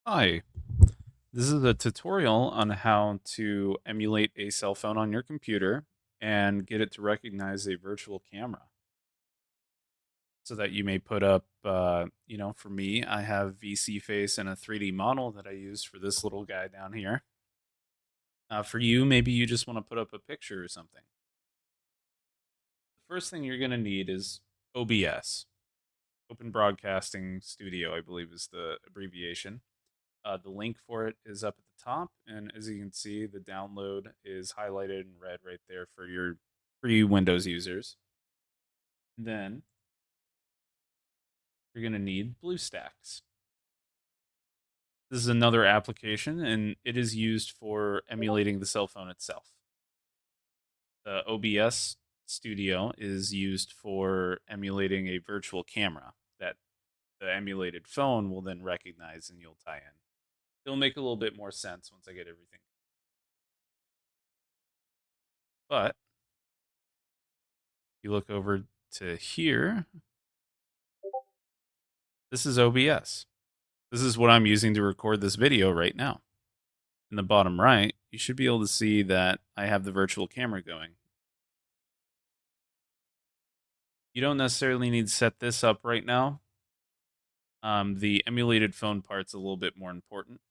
Hi, this is a tutorial on how to emulate a cell phone on your computer and get it to recognize a virtual camera so that you may put up, for me, I have VC face and a 3D model that I use for this little guy down here. For you, maybe you just want to put up a picture or something. The first thing you're going to need is OBS, Open Broadcasting Studio, I believe is the abbreviation. The link for it is up at the top, and as you can see, the download is highlighted in red right there for you Windows users. Then you're going to need Bluestacks. This is another application, and it is used for emulating the cell phone itself. The OBS Studio is used for emulating a virtual camera that the emulated phone will then recognize and you'll tie in. It'll make a little bit more sense once I get everything. But you look over to here, this is OBS. This is what I'm using to record this video right now. In the bottom right, you should be able to see that I have the virtual camera going. You don't necessarily need to set this up right now. The emulated phone part's a little bit more important.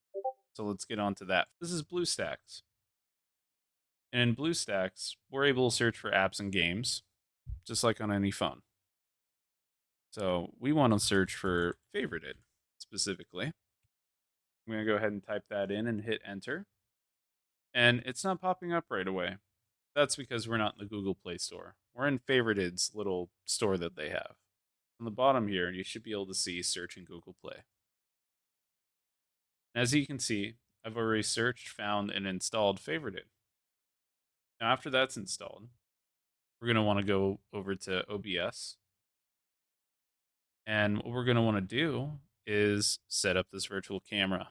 So let's get on to that. This is Bluestacks. And in Bluestacks, we're able to search for apps and games, just like on any phone. So we want to search for favorited specifically. I'm going to go ahead and type that in and hit enter. And it's not popping up right away. That's because we're not in the Google Play Store. We're in Favorited's little store that they have. On the bottom here, you should be able to see search in Google Play. As you can see, I've already searched, found, and installed Favorited. Now after that's installed, we're going to want to go over to OBS. And what we're going to want to do is set up this virtual camera.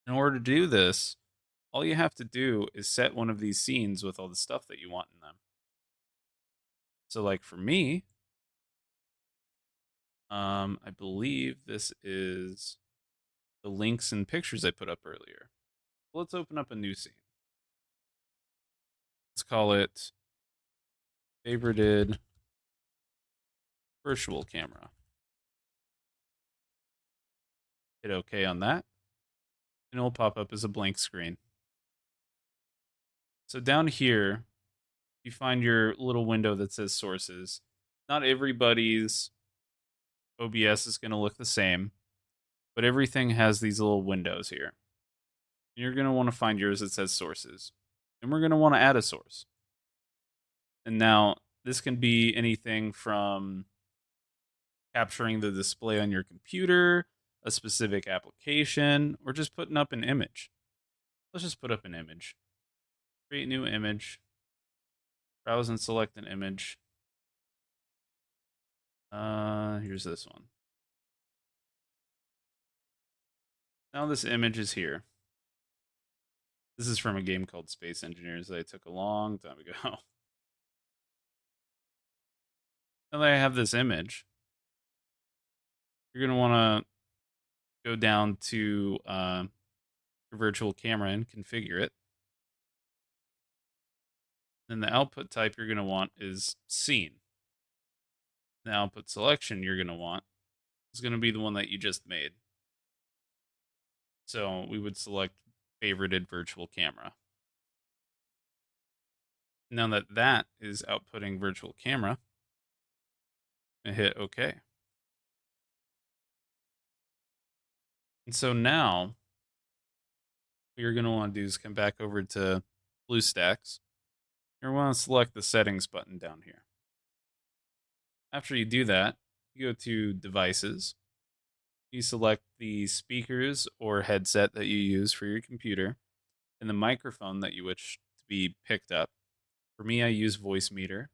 In order to do this, all you have to do is set one of these scenes with all the stuff that you want in them. So like for me, I believe this is the links and pictures I put up earlier. Let's open up a new scene. Let's call it favorited virtual camera. Hit OK on that, and it'll pop up as a blank screen. So down here, you find your little window that says sources. Not everybody's OBS is going to look the same, but everything has these little windows here. You're going to want to find yours that says sources. And we're going to want to add a source. And now this can be anything from capturing the display on your computer, a specific application, or just putting up an image. Let's just put up an image. Create new image. Browse and select an image. Here's this one. Now this image is here. This is from a game called Space Engineers that I took a long time ago. Now that I have this image, you're going to want to go down to your virtual camera and configure it. Then the output type you're going to want is scene. The output selection you're going to want is going to be the one that you just made. So we would select favorited virtual camera. Now that that is outputting virtual camera, I hit OK. And so now what you're going to want to do is come back over to Bluestacks. You're going to want to select the settings button down here. After you do that, you go to devices. You select the speakers or headset that you use for your computer and the microphone that you wish to be picked up. For me, I use Voicemeeter,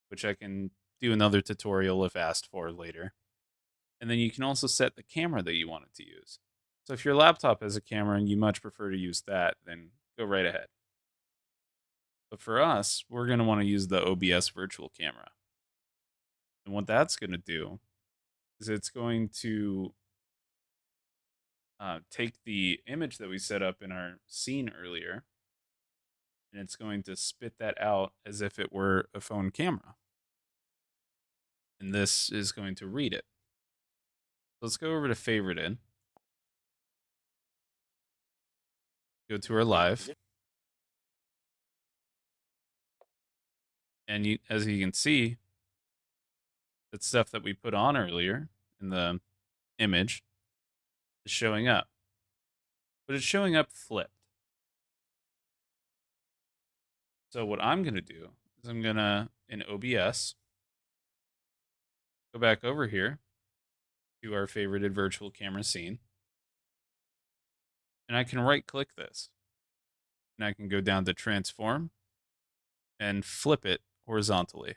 which I can do another tutorial if asked for later. And then you can also set the camera that you want it to use. So if your laptop has a camera and you much prefer to use that, then go right ahead. But for us, we're going to want to use the OBS virtual camera. And what that's going to do is it's going to take the image that we set up in our scene earlier, and it's going to spit that out as if it were a phone camera. And this is going to read it. Let's go over to favorited. Go to our live. And as you can see, that stuff that we put on earlier in the image is showing up. But it's showing up flipped. So what I'm going to do is I'm going to, in OBS, go back over here to our favorited virtual camera scene. And I can right click this. And I can go down to transform and flip it horizontally.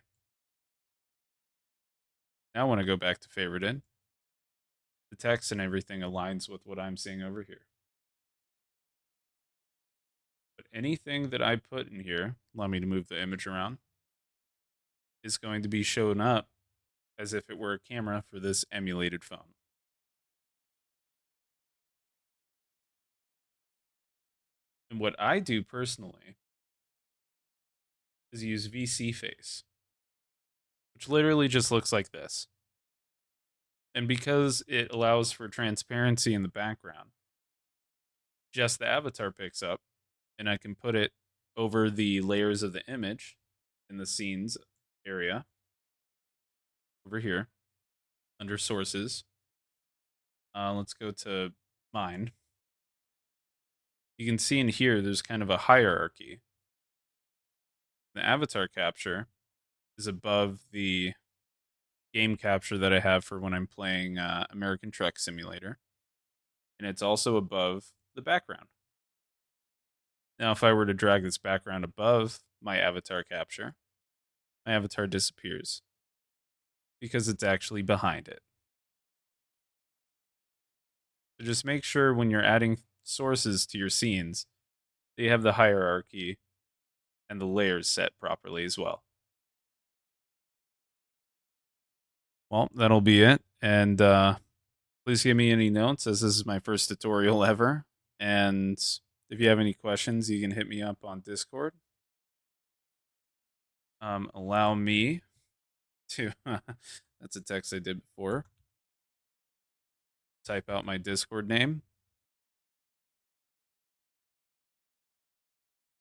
Now I want to go back to favorited. The text and everything aligns with what I'm seeing over here. But anything that I put in here, allow me to move the image around, is going to be shown up as if it were a camera for this emulated phone. And what I do personally is use VC face, which literally just looks like this. And because it allows for transparency in the background, just the avatar picks up, and I can put it over the layers of the image in the scenes area over here under sources. Let's go to mine. You can see in here there's kind of a hierarchy. The avatar capture is above the game capture that I have for when I'm playing American Truck Simulator. And it's also above the background. Now, if I were to drag this background above my avatar capture, my avatar disappears because it's actually behind it. So just make sure when you're adding sources to your scenes, that you have the hierarchy and the layers set properly as well. Well, that'll be it. And please give me any notes, as this is my first tutorial ever. And if you have any questions, you can hit me up on Discord. Allow me to, that's a text I did before, type out my Discord name.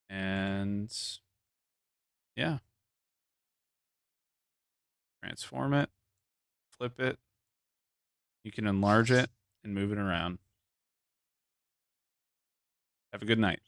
And yeah, transform it, flip it. You can enlarge it and move it around. Have a good night.